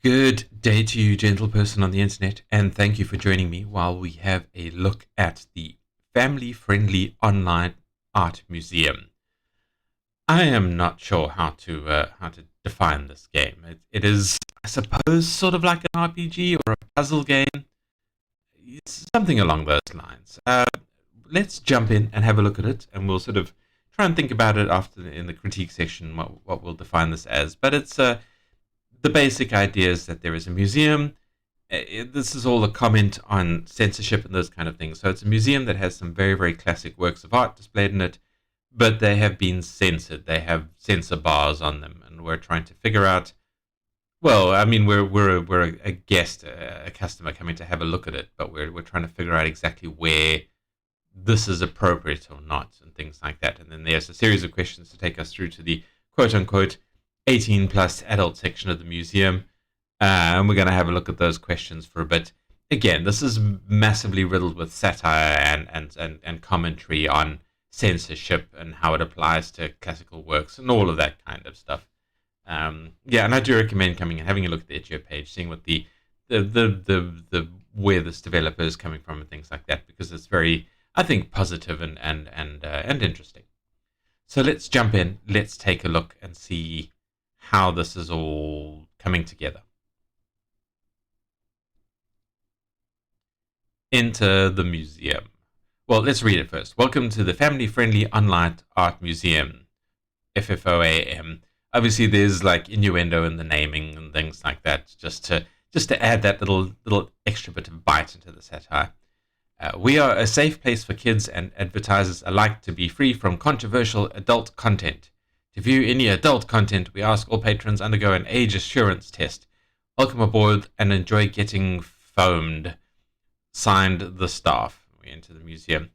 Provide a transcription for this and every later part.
Good day to you, gentle person on the internet, and thank you for joining me while we have a look at the family-friendly online art museum. I am not sure how to define this game. It is, I suppose, sort of like an RPG or a puzzle game. It's something along those lines. Let's jump in and have a look at it, and we'll sort of try and think about it after in the critique section what we'll define this as. But it's the basic idea is that there is a museum. This is all a comment on censorship and those kind of things. So it's a museum that has some very, very classic works of art displayed in it, but they have been censored. They have censor bars on them, and we're trying to figure out. Well, I mean, we're a guest, a customer coming to have a look at it, but we're trying to figure out exactly where this is appropriate or not, and things like that. And then there's a series of questions to take us through to the quote unquote 18 plus adult section of the museum. And we're going to have a look at those questions for a bit. Again, this is massively riddled with satire and commentary on censorship and how it applies to classical works and all of that kind of stuff. And I do recommend coming and having a look at the Itch.io page, seeing what the where this developer is coming from and things like that, because it's very, I think, positive and interesting. So let's jump in. Let's take a look and see how this is all coming together. Enter the museum. Well, let's read it first. Welcome to the family-friendly online art museum, F.F.O.A.M. Obviously, there's like innuendo in the naming and things like that, just to add that little extra bit of bite into the satire. We are a safe place for kids and advertisers alike to be free from controversial adult content. To view any adult content, we ask all patrons undergo an age assurance test. Welcome aboard and enjoy getting foamed. Signed, the staff. We enter the museum.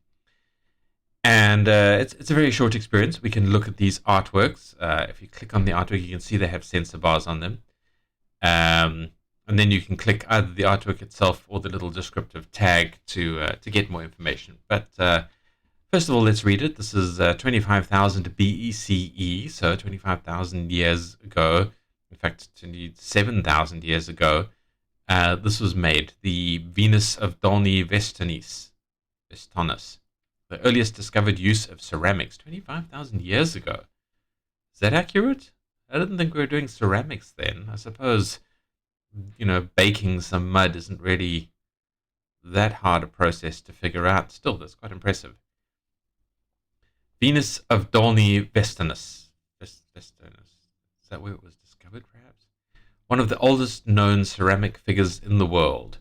And it's a very short experience. We can look at these artworks. If you click on the artwork, you can see they have censor bars on them. And then you can click either the artwork itself or the little descriptive tag to get more information. But first of all, let's read it. This is 25,000 BCE, so 25,000 years ago. In fact, 7,000 years ago. This was made. The Venus of Dolny Vestonys, the earliest discovered use of ceramics, 25,000 years ago. Is that accurate? I didn't think we were doing ceramics then. I suppose, baking some mud isn't really that hard a process to figure out. Still, that's quite impressive. Venus of Dolny Vestonys. Is that where it was discovered, perhaps? One of the oldest known ceramic figures in the world.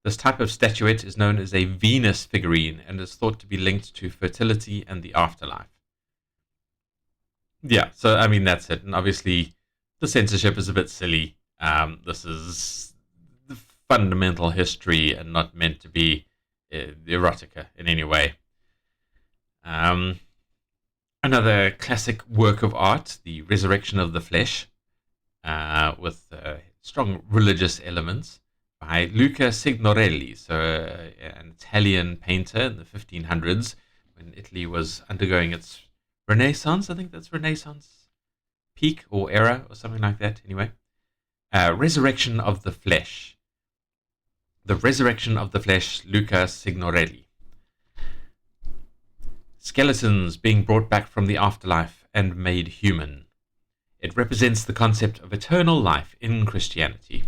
This type of statuette is known as a Venus figurine and is thought to be linked to fertility and the afterlife. Yeah, so I mean that's it. And obviously the censorship is a bit silly. This is the fundamental history and not meant to be erotica in any way. Another classic work of art, The Resurrection of the Flesh, with strong religious elements, by Luca Signorelli, so an Italian painter in the 1500s, when Italy was undergoing its Renaissance. I think that's Renaissance peak or era or something like that. Anyway, Resurrection of the Flesh. The Resurrection of the Flesh, Luca Signorelli. Skeletons being brought back from the afterlife and made human. It represents the concept of eternal life in Christianity.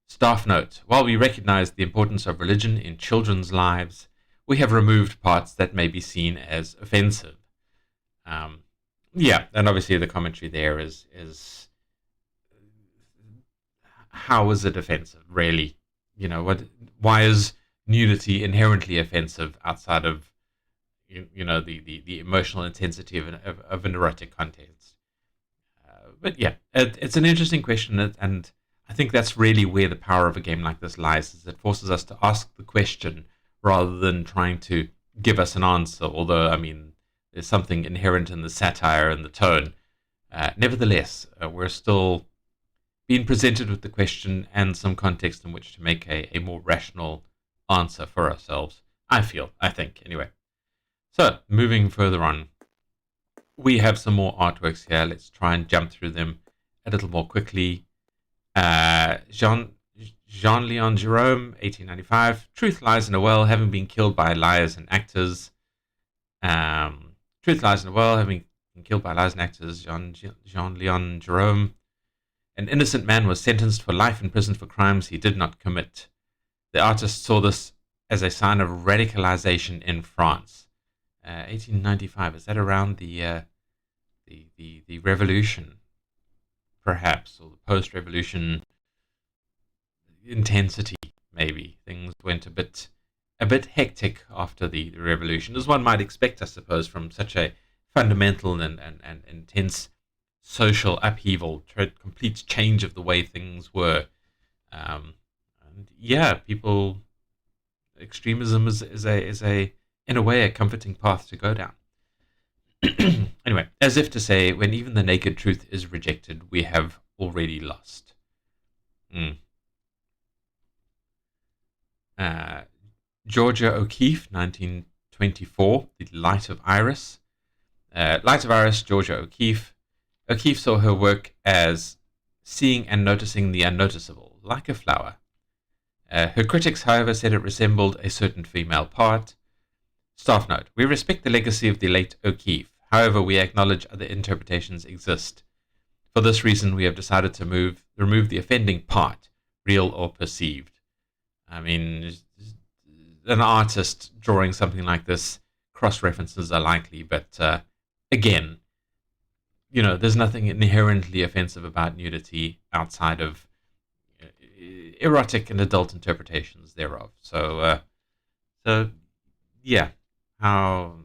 Staff note, while we recognize the importance of religion in children's lives, we have removed parts that may be seen as offensive. And obviously the commentary there is how is it offensive, really? Why is nudity inherently offensive outside of the emotional intensity of an erotic context? But yeah, it's an interesting question, and I think that's really where the power of a game like this lies, is it forces us to ask the question rather than trying to give us an answer, although, I mean, there's something inherent in the satire and the tone. Nevertheless, we're still being presented with the question and some context in which to make a more rational answer for ourselves, I think, anyway. So, moving further on, we have some more artworks here. Let's try and jump through them a little more quickly. Jean Leon Jerome, 1895. Truth lies in a well, having been killed by liars and actors. Truth lies in a well, having been killed by liars and actors. Jean Leon Jerome. An innocent man was sentenced for life in prison for crimes he did not commit. The artist saw this as a sign of radicalization in France. 1895, is that around the revolution, perhaps, or the post-revolution intensity? Maybe things went a bit hectic after the revolution, as one might expect, I suppose, from such a fundamental and intense social upheaval, complete change of the way things were. And yeah, people, extremism is a in a way a comforting path to go down. Anyway, as if to say, when even the naked truth is rejected, we have already lost. Georgia O'Keeffe, 1924, The Light of Iris. Light of Iris, Georgia O'Keeffe. O'Keeffe saw her work as seeing and noticing the unnoticeable, like a flower. Her critics, however, said it resembled a certain female part. Staff note: we respect the legacy of the late O'Keeffe. However, we acknowledge other interpretations exist. For this reason, we have decided to remove the offending part, real or perceived. I mean, an artist drawing something like this, cross-references are likely, but again, there's nothing inherently offensive about nudity outside of erotic and adult interpretations thereof. So yeah, how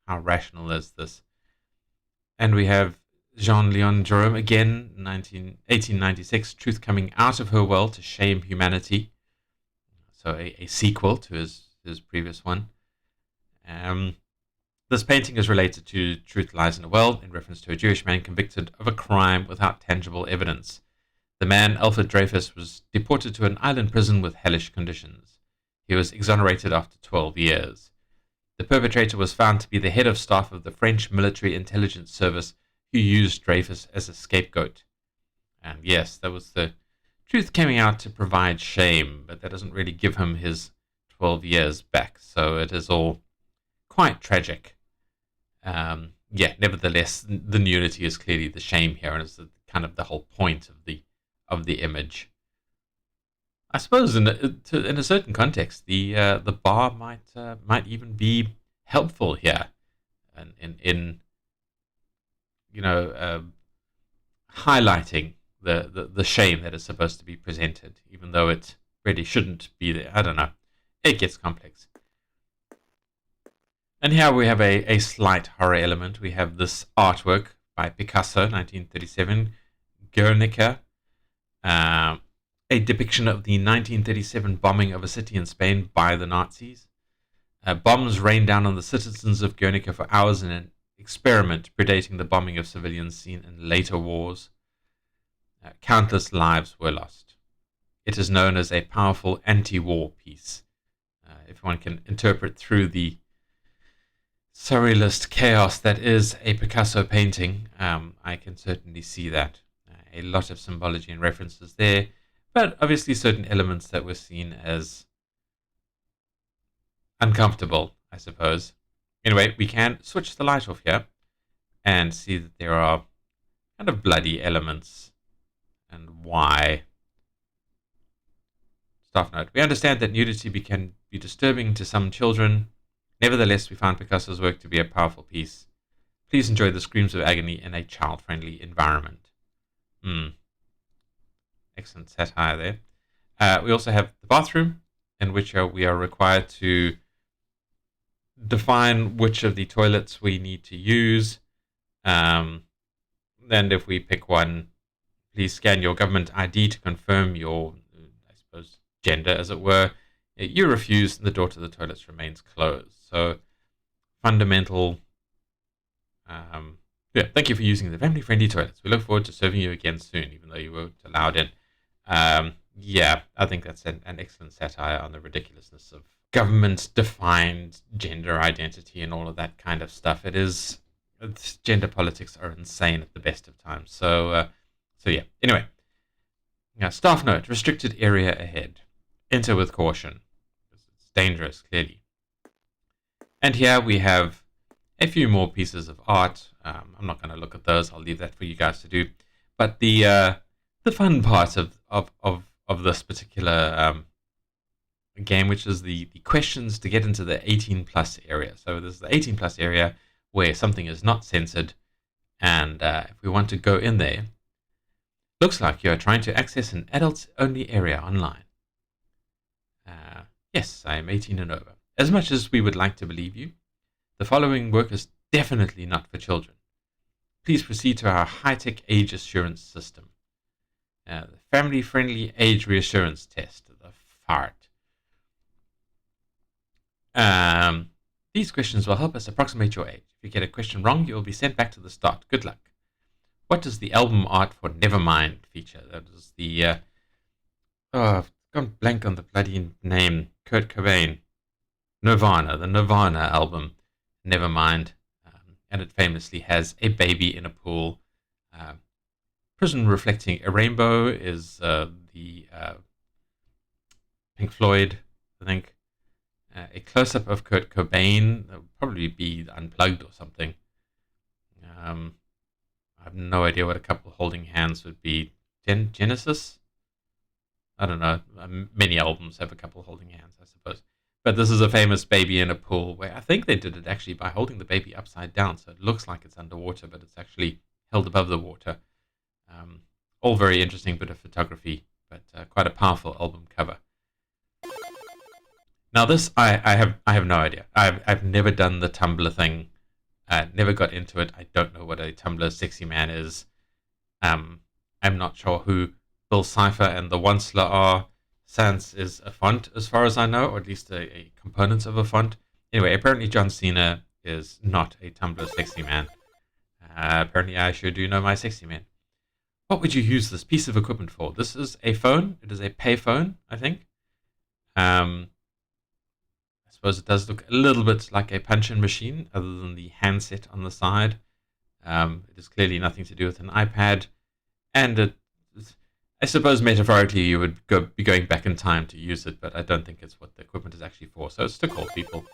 rational is this? And we have Jean Leon Jerome again, 1896, Truth Coming Out of Her Well to Shame Humanity. So a sequel to his previous one. This painting is related to Truth Lies in a Well, in reference to a Jewish man convicted of a crime without tangible evidence. The man, Alfred Dreyfus, was deported to an island prison with hellish conditions. He was exonerated after 12 years. The perpetrator was found to be the head of staff of the French military intelligence service, who used Dreyfus as a scapegoat. And yes, that was the truth coming out to provide shame, but that doesn't really give him his 12 years back. So it is all quite tragic. Nevertheless, the nudity is clearly the shame here, and it's kind of the whole point of the image. I suppose in a certain context, the bar might even be helpful here, and in highlighting the shame that is supposed to be presented, even though it really shouldn't be there. I don't know. It gets complex. And here we have a slight horror element. We have this artwork by Picasso, 1937, Guernica, a depiction of the 1937 bombing of a city in Spain by the Nazis. Bombs rained down on the citizens of Guernica for hours in an experiment predating the bombing of civilians seen in later wars. Countless lives were lost. It is known as a powerful anti-war piece. If one can interpret through the surrealist chaos that is a Picasso painting, I can certainly see that. A lot of symbology and references there, but obviously certain elements that were seen as uncomfortable, I suppose. Anyway, we can switch the light off here and see that there are kind of bloody elements and why. Staff note: we understand that nudity can be disturbing to some children. Nevertheless, we found Picasso's work to be a powerful piece. Please enjoy the screams of agony in a child-friendly environment. Excellent satire there. We also have the bathroom, in which we are required to define which of the toilets we need to use. And if we pick one, please scan your government ID to confirm your, I suppose, gender, as it were. You refuse, and the door to the toilets remains closed. So, fundamental. Thank you for using the family-friendly toilets. We look forward to serving you again soon, even though you weren't allowed in. I think that's an excellent satire on the ridiculousness of government-defined gender identity and all of that kind of stuff. Gender politics are insane at the best of times. So yeah. Anyway, Now, staff note, restricted area ahead. Enter with caution. It's dangerous, clearly. And here we have a few more pieces of art. I'm not going to look at those. I'll leave that for you guys to do. But the fun part of this particular game, which is the questions to get into the 18 plus area. So this is the 18 plus area where something is not censored. And if we want to go in there, looks like you're trying to access an adults-only area online. Yes, I am 18 and over. As much as we would like to believe you, the following work is definitely not for children. Please proceed to our high-tech age assurance system. The family-friendly age reassurance test, the FART. These questions will help us approximate your age. If you get a question wrong, you will be sent back to the start. Good luck. What does the album art for Nevermind feature? That is the I've gone blank on the bloody name. Kurt Cobain. Nirvana, the Nirvana album, Nevermind. And it famously has a baby in a pool. Prison reflecting a rainbow is the Pink Floyd, I think. A close-up of Kurt Cobain. That would probably be Unplugged or something. I have no idea what a couple holding hands would be. Genesis? I don't know. Many albums have a couple holding hands, I suppose. But this is a famous baby in a pool where I think they did it actually by holding the baby upside down. So it looks like it's underwater, but it's actually held above the water. All very interesting bit of photography, but quite a powerful album cover. Now this, I have no idea. I've never done the Tumblr thing. Never got into it. I don't know what a Tumblr sexy man is. I'm not sure who Bill Cipher and the Onceler are. Sans is a font, as far as I know, or at least a component of a font. Anyway, apparently John Cena is not a Tumblr sexy man. Apparently I sure do know my sexy man. What would you use this piece of equipment for? This is a phone. It is a pay phone, I think. I suppose it does look a little bit like a punch-in machine, other than the handset on the side. It is clearly nothing to do with an iPad. And I suppose metaphorically you would be going back in time to use it, but I don't think it's what the equipment is actually for. So it's to call people.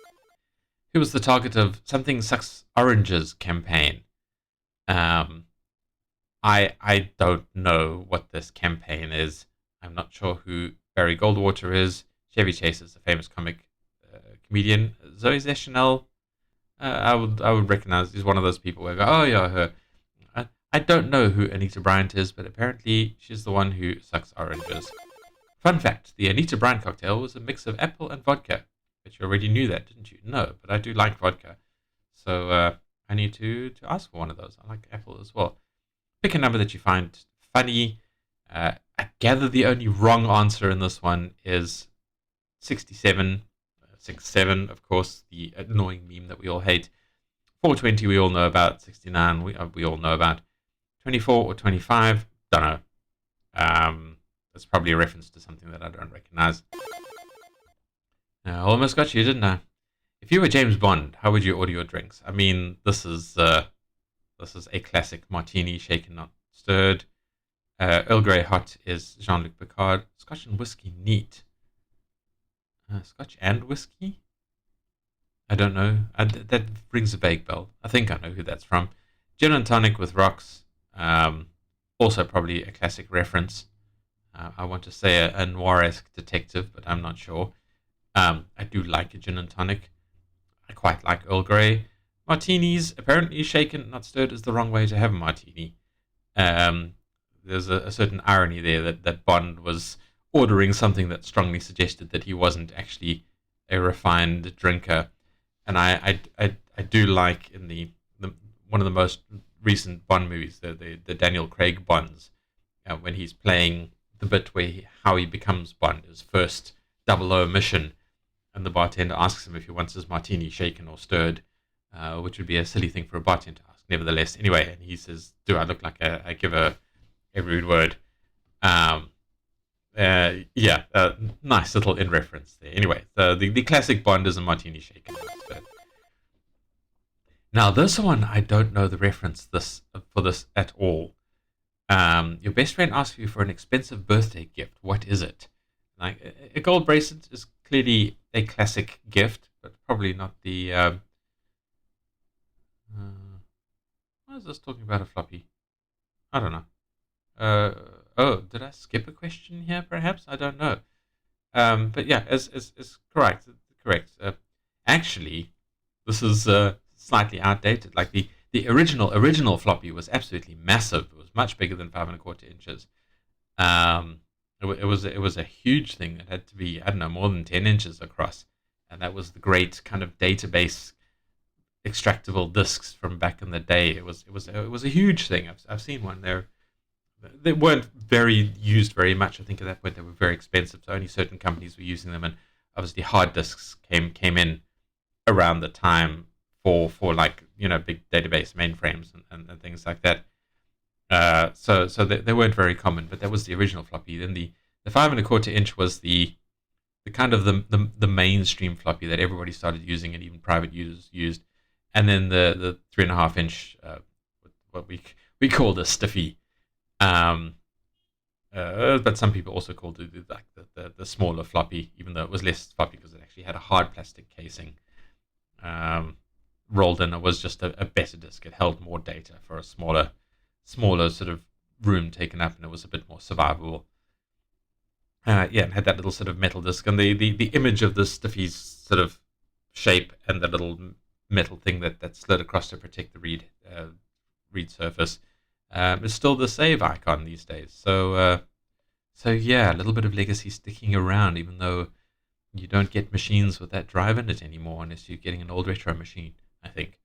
Who was the target of Something Sucks Oranges campaign? I don't know what this campaign is. I'm not sure who Barry Goldwater is. Chevy Chase is a famous comic comedian. Zoe Deschanel, I would recognize. He's one of those people where I go, oh yeah, her. I don't know who Anita Bryant is, but apparently she's the one who sucks oranges. Fun fact, the Anita Bryant cocktail was a mix of apple and vodka. But you already knew that, didn't you? No, but I do like vodka. So I need to ask for one of those. I like apple as well. Pick a number that you find funny. I gather the only wrong answer in this one is 67. 67, of course, the annoying meme that we all hate. 420 we all know about. 69 we all know about. 24 or 25, don't know. That's probably a reference to something that I don't recognize. I almost got you, didn't I? If you were James Bond, how would you order your drinks? I mean, this is a classic martini, shaken not stirred. Earl Grey hot is Jean-Luc Picard. Scotch and whiskey neat. Scotch and whiskey? I don't know. That rings a vague bell. I think I know who that's from. Gin and tonic with rocks. Also probably a classic reference. I want to say a noir-esque detective, but I'm not sure. I do like a gin and tonic. I quite like Earl Grey. Martinis, apparently shaken, not stirred, is the wrong way to have a martini. There's a certain irony there that Bond was ordering something that strongly suggested that he wasn't actually a refined drinker. And I do like in the one of the most recent Bond movies, the Daniel Craig Bonds, when he's playing the bit where how he becomes Bond, his first 00 mission, and the bartender asks him if he wants his martini shaken or stirred, which would be a silly thing for a bartender to ask, nevertheless. Anyway, and he says, do I look like I give a rude word? Nice little in reference there. Anyway, the classic Bond is a martini shaken. Now this one, I don't know the reference for this at all. Your best friend asks you for an expensive birthday gift. What is it? Like a gold bracelet is clearly a classic gift, but probably not the. Uh, why is this talking about a floppy? I don't know. Uh, oh, did I skip a question here? Perhaps I don't know. But yeah, is correct. Correct. Actually, this is slightly outdated. Like the original floppy was absolutely massive. It was much bigger than 5.25 inches. Um, it was a huge thing. It had to be, I don't know, more than 10 inches across, and that was the great kind of database extractable discs from back in the day. It was a huge thing. I've seen one there. They weren't very used very much. I think at that point they were very expensive, so only certain companies were using them, and obviously hard disks came in around the time for like big database mainframes and things like that. So they weren't very common, but that was the original floppy. Then the 5.25 inch was the kind of the mainstream floppy that everybody started using and even private users used, and then the 3.5 inch, what we called a stiffy. Um, but some people also called it like the smaller floppy, even though it was less floppy because it actually had a hard plastic casing um, rolled in. It was just a better disk. It held more data for a smaller sort of room taken up, and it was a bit more survivable. Yeah, and had that little sort of metal disc, and the image of the stiffy's sort of shape and the little metal thing that slid across to protect the read surface is still the save icon these days. So yeah, a little bit of legacy sticking around, even though you don't get machines with that drive in it anymore, unless you're getting an old retro machine, I think.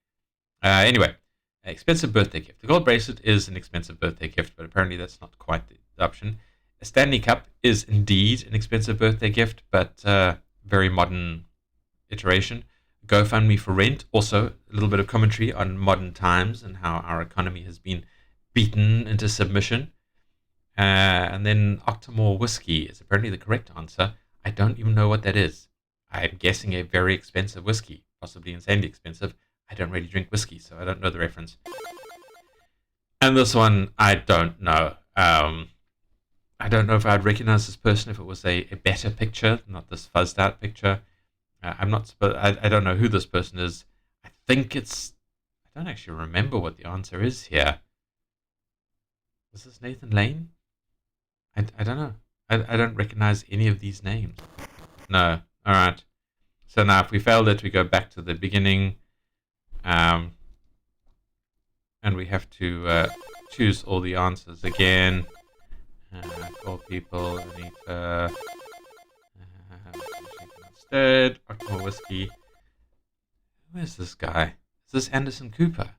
Anyway, expensive birthday gift. The gold bracelet is an expensive birthday gift, but apparently that's not quite the option. A Stanley Cup is indeed an expensive birthday gift, but very modern iteration. GoFundMe for rent, also a little bit of commentary on modern times and how our economy has been beaten into submission. And then Octomore whiskey is apparently the correct answer. I don't even know what that is. I'm guessing a very expensive whiskey, possibly insanely expensive. I don't really drink whiskey, so I don't know the reference. And this one, I don't know. I don't know if I'd recognize this person if it was a better picture, not this fuzzed out picture. I'm not. I don't know who this person is. I think it's. I don't actually remember what the answer is here. Is this Nathan Lane? I don't know. I don't recognize any of these names. No. All right. So now, if we failed it, we go back to the beginning, and we have to choose all the answers again. Call people, Anita. Instead, Octomore whiskey. Who is this guy? Is this Anderson Cooper?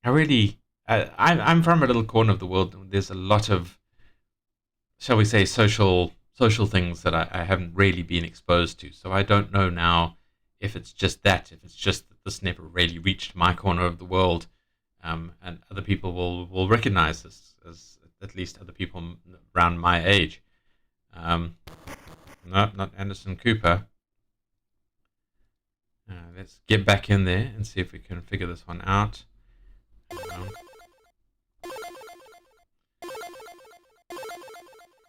I'm from a little corner of the world. There's a lot of, shall we say, social things that I haven't really been exposed to. So I don't know now if it's just that, if it's just that this never really reached my corner of the world, and other people will recognize this as at least other people around my age. No, not Anderson Cooper. Let's get back in there and see if we can figure this one out. Try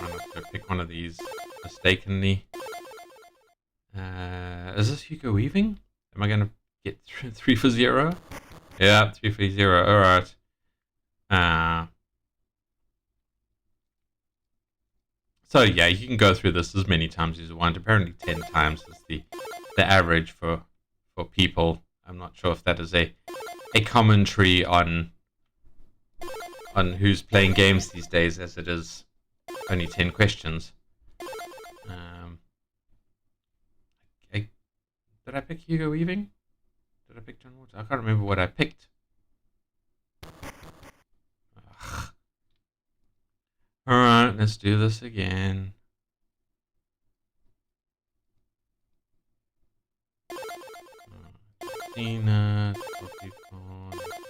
not to pick one of these mistakenly. Is this Hugo Weaving? Am I going to get 3 for 0? Yeah, 3 for 0. All right. So yeah, you can go through this as many times as you want. Apparently 10 times is the average for people. I'm not sure if that is a commentary on who's playing games these days, as it is only 10 questions. Did I pick Hugo Weaving? Did I pick John Waters? I can't remember what I picked. Ugh. All right, let's do this again. Tina,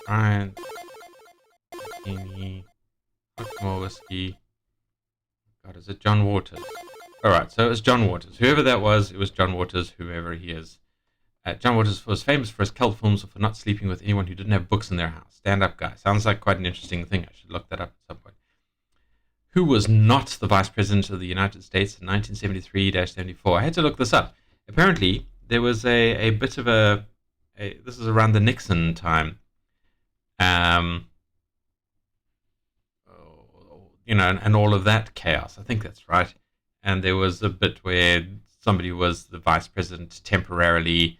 Brian, Bikini, Octomore whiskey. God, is it John Waters? All right, so it was John Waters. Whoever that was, it was John Waters, whoever he is. John Waters was famous for his cult films or for not sleeping with anyone who didn't have books in their house. Stand up guy. Sounds like quite an interesting thing. I should look that up at some point. Who was not the Vice President of the United States in 1973-74? I had to look this up. Apparently, there was a bit of this is around the Nixon time. And all of that chaos. I think that's right. And there was a bit where somebody was the vice president temporarily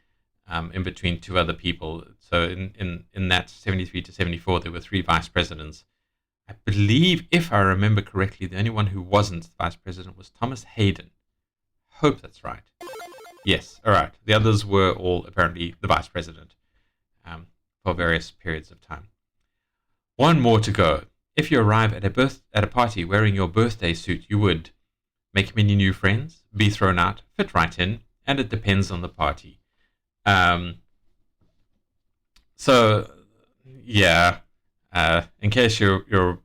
in between two other people. So in that 73 to 74, there were three vice presidents. I believe, if I remember correctly, the only one who wasn't the vice president was Thomas Hayden. Hope that's right. Yes, all right. The others were all apparently the vice president for various periods of time. One more to go. If you arrive at a party wearing your birthday suit, you would make many new friends, be thrown out, fit right in, and it depends on the party. In case you're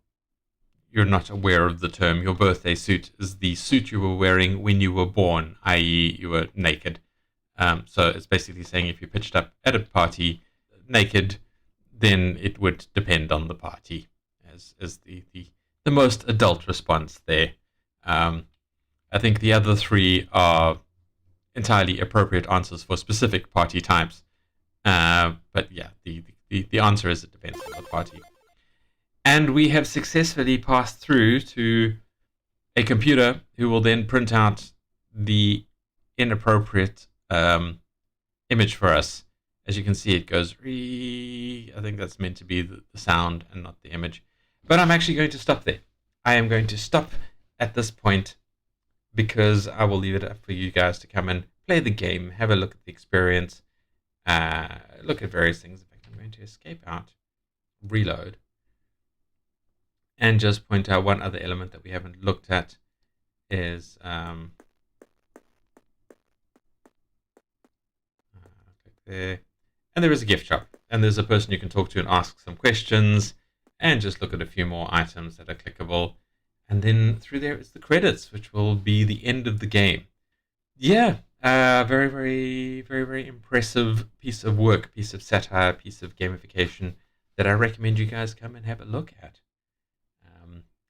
not aware of the term, your birthday suit is the suit you were wearing when you were born, i.e., you were naked. So it's basically saying if you pitched up at a party naked, then it would depend on the party, as the most adult response there. I think the other three are entirely appropriate answers for specific party types. But yeah, the answer is it depends on the party. And we have successfully passed through to a computer who will then print out the inappropriate image for us. As you can see, it goes, I think that's meant to be the sound and not the image. But I'm actually going to stop there. I am going to stop at this point because I will leave it up for you guys to come and play the game, have a look at the experience, look at various things. In fact, I'm going to escape out, reload, and just point out one other element that we haven't looked at is click there. And there is a gift shop, and there's a person you can talk to and ask some questions, and just look at a few more items that are clickable. And then through there is the credits, which will be the end of the game. Yeah, very, very, very, very impressive piece of work, piece of satire, piece of gamification that I recommend you guys come and have a look at.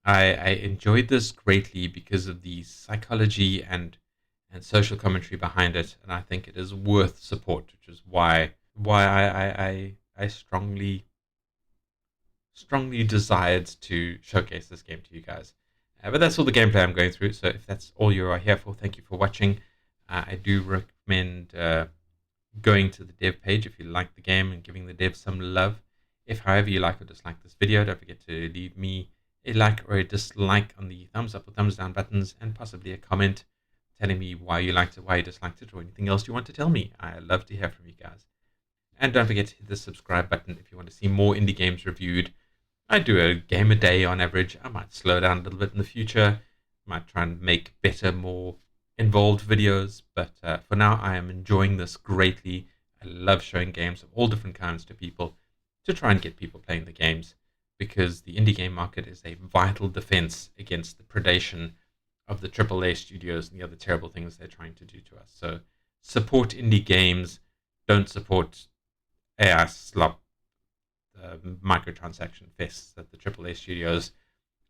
I enjoyed this greatly because of the psychology and social commentary behind it, and I think it is worth support, which is why I strongly desired to showcase this game to you guys. But that's all the gameplay I'm going through, so if that's all you are here for, thank you for watching. I do recommend going to the dev page if you like the game and giving the dev some love. If, however, you like or dislike this video, don't forget to leave me a like or a dislike on the thumbs up or thumbs down buttons, and possibly a comment telling me why you liked it, why you disliked it, or anything else you want to tell me. I love to hear from you guys. And don't forget to hit the subscribe button if you want to see more indie games reviewed. I do a game a day on average. I might slow down a little bit in the future. Might try and make better, more involved videos. But for now, I am enjoying this greatly. I love showing games of all different kinds to people to try and get people playing the games, because the indie game market is a vital defense against the predation of the AAA studios and the other terrible things they're trying to do to us. So support indie games. Don't support AI slop, microtransaction fests that the AAA studios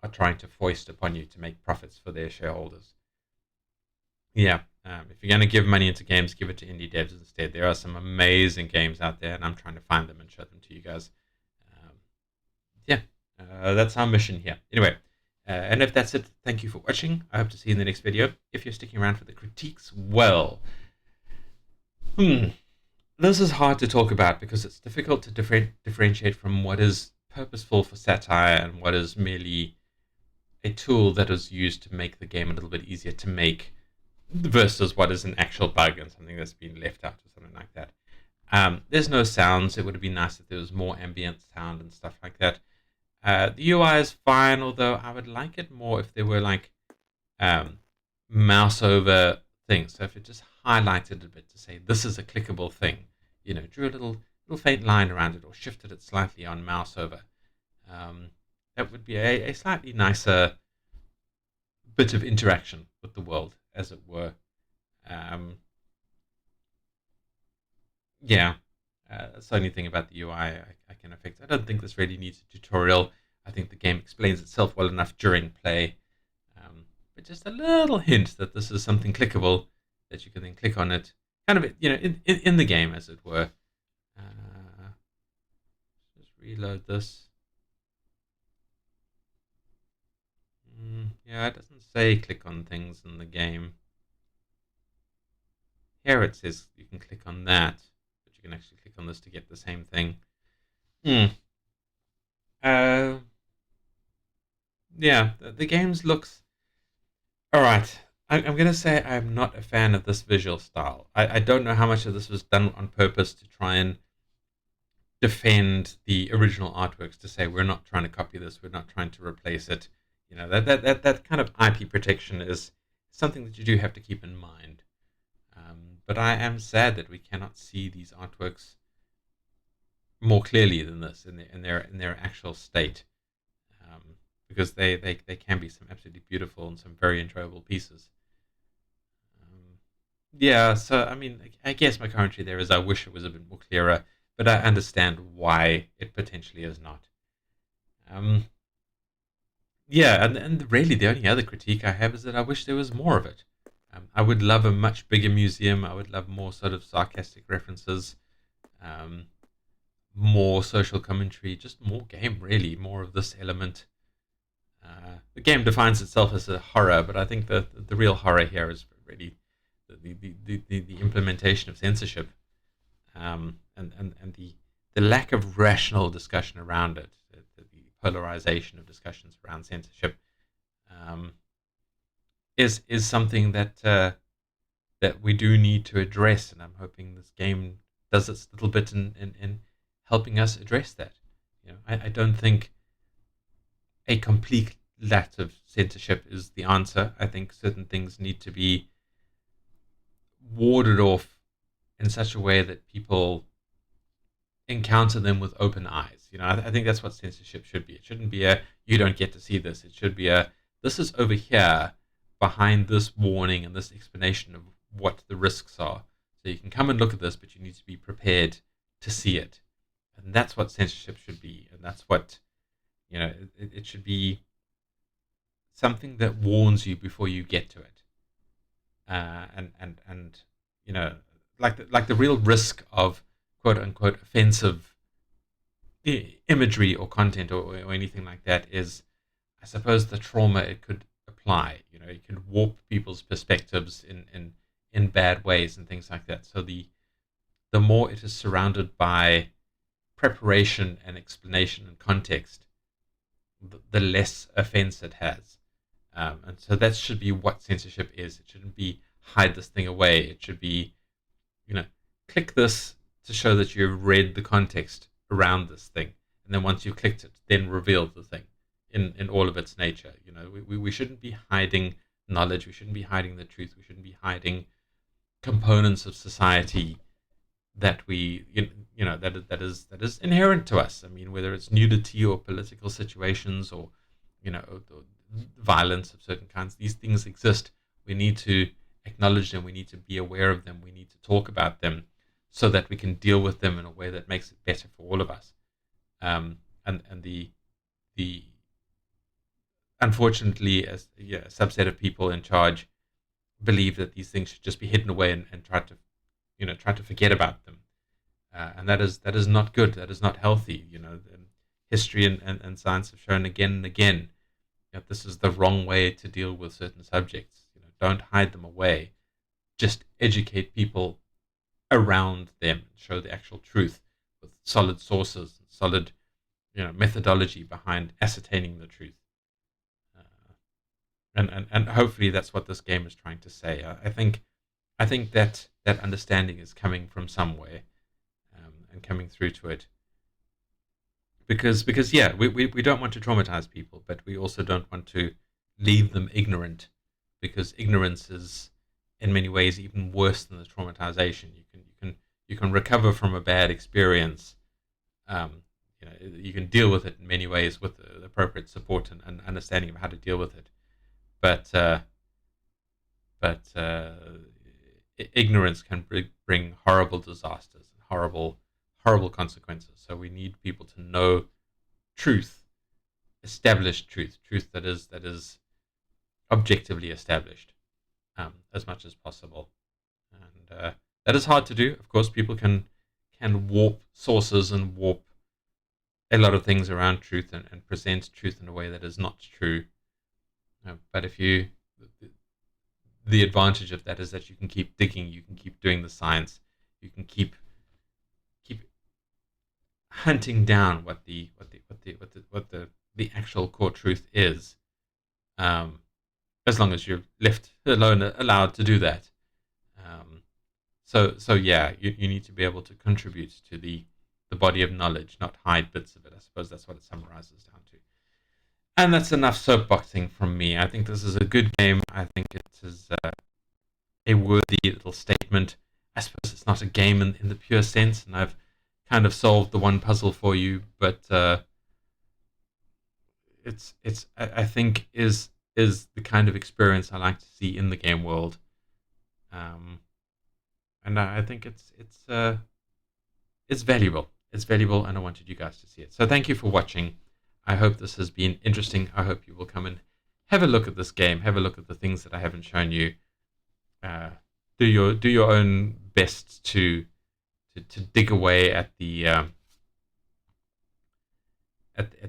are trying to foist upon you to make profits for their shareholders. Yeah, if you're going to give money into games, give it to indie devs instead. There are some amazing games out there, and I'm trying to find them and show them to you guys. That's our mission here. Anyway, and if that's it, thank you for watching. I hope to see you in the next video. If you're sticking around for the critiques, well, this is hard to talk about because it's difficult to differentiate from what is purposeful for satire and what is merely a tool that is used to make the game a little bit easier to make, versus what is an actual bug and something that's been left out or something like that. There's no sounds. It would have been nice if there was more ambient sound and stuff like that. The UI is fine, although I would like it more if there were like mouse over things. So if it just highlighted a bit to say this is a clickable thing, drew a little faint line around it or shifted it slightly on mouse over, that would be a slightly nicer bit of interaction with the world, as it were. Yeah, that's the only thing about the UI I can affect. I don't think this really needs a tutorial. I think the game explains itself well enough during play. But just a little hint that this is something clickable, that you can then click on it, kind of, in the game, as it were. Uh, just reload this. Yeah, it doesn't say click on things in the game. Here it says you can click on that, but you can actually click on this to get the same thing. Hmm. Uh, yeah, the games looks all right. I'm going to say I'm not a fan of this visual style. I don't know how much of this was done on purpose to try and defend the original artworks, to say we're not trying to copy this, we're not trying to replace it. That kind of IP protection is something that you do have to keep in mind. But I am sad that we cannot see these artworks more clearly than this in their actual state, um, because they can be some absolutely beautiful and some very enjoyable pieces. Um, yeah, so I mean, I guess my commentary there is I wish it was a bit more clearer, but I understand why it potentially is not. Um, yeah, and really the only other critique I have is that I wish there was more of it. I would love a much bigger museum. I would love more sort of sarcastic references, um, more social commentary, just more game, really, more of this element. The game defines itself as a horror, but I think the real horror here is really the implementation of censorship, and the lack of rational discussion around it, the polarization of discussions around censorship, um, is something that we do need to address, and I'm hoping this game does its little bit in helping us address that. I don't think a complete lack of censorship is the answer. I think certain things need to be warded off in such a way that people encounter them with open eyes. I think that's what censorship should be. It shouldn't be a you don't get to see this. It should be a this is over here behind this warning and this explanation of what the risks are. So you can come and look at this, but you need to be prepared to see it. And that's what censorship should be. And that's what, it should be something that warns you before you get to it. And like the real risk of quote unquote offensive imagery or content, or anything like that, is, I suppose, the trauma it could apply. It could warp people's perspectives in bad ways and things like that. So the more it is surrounded by preparation and explanation and context, the less offense it has. And so that should be what censorship is. It shouldn't be hide this thing away. It should be, you know, click this to show that you've read the context around this thing. And then once you've clicked it, then reveal the thing in all of its nature. We shouldn't be hiding knowledge. We shouldn't be hiding the truth. We shouldn't be hiding components of society that that is inherent to us. I mean, whether it's nudity or political situations, or or violence of certain kinds, these things exist. We need to acknowledge them. We need to be aware of them. We need to talk about them so that we can deal with them in a way that makes it better for all of us. And the unfortunately, a subset of people in charge believe that these things should just be hidden away, and try to forget about them. And that is not good. That is not healthy. History and science have shown again and again that this is the wrong way to deal with certain subjects. Don't hide them away. Just educate people around them. Show the actual truth with solid sources and solid, methodology behind ascertaining the truth. Uh, and hopefully that's what this game is trying to say. I think that understanding is coming from somewhere, and coming through to it, because yeah, we don't want to traumatize people, but we also don't want to leave them ignorant, because ignorance is in many ways even worse than the traumatization. You can recover from a bad experience. um, you can deal with it in many ways with the appropriate support and understanding of how to deal with it, but ignorance can bring horrible disasters, horrible, horrible consequences. So we need people to know truth, established truth that is objectively established, as much as possible. And that is hard to do. Of course, people can warp sources and warp a lot of things around truth and present truth in a way that is not true. But if you, the advantage of that is that you can keep digging, you can keep doing the science, you can keep hunting down what the actual core truth is, as long as you're left alone, allowed to do that. So yeah, you need to be able to contribute to the body of knowledge, not hide bits of it. I suppose that's what it summarizes down to. And that's enough soapboxing from me. I think this is a good game. I think it is a worthy little statement. I suppose it's not a game in the pure sense, and I've kind of solved the one puzzle for you, but I think is the kind of experience I like to see in the game world, and I think it's valuable. It's valuable, and I wanted you guys to see it. So thank you for watching. I hope this has been interesting. I hope you will come and have a look at this game, have a look at the things that I haven't shown you. Do your own best to dig away at the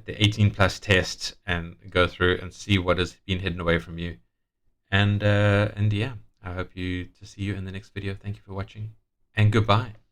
18 plus test and go through and see what has been hidden away from you. And yeah, I hope to see you in the next video. Thank you for watching, and goodbye.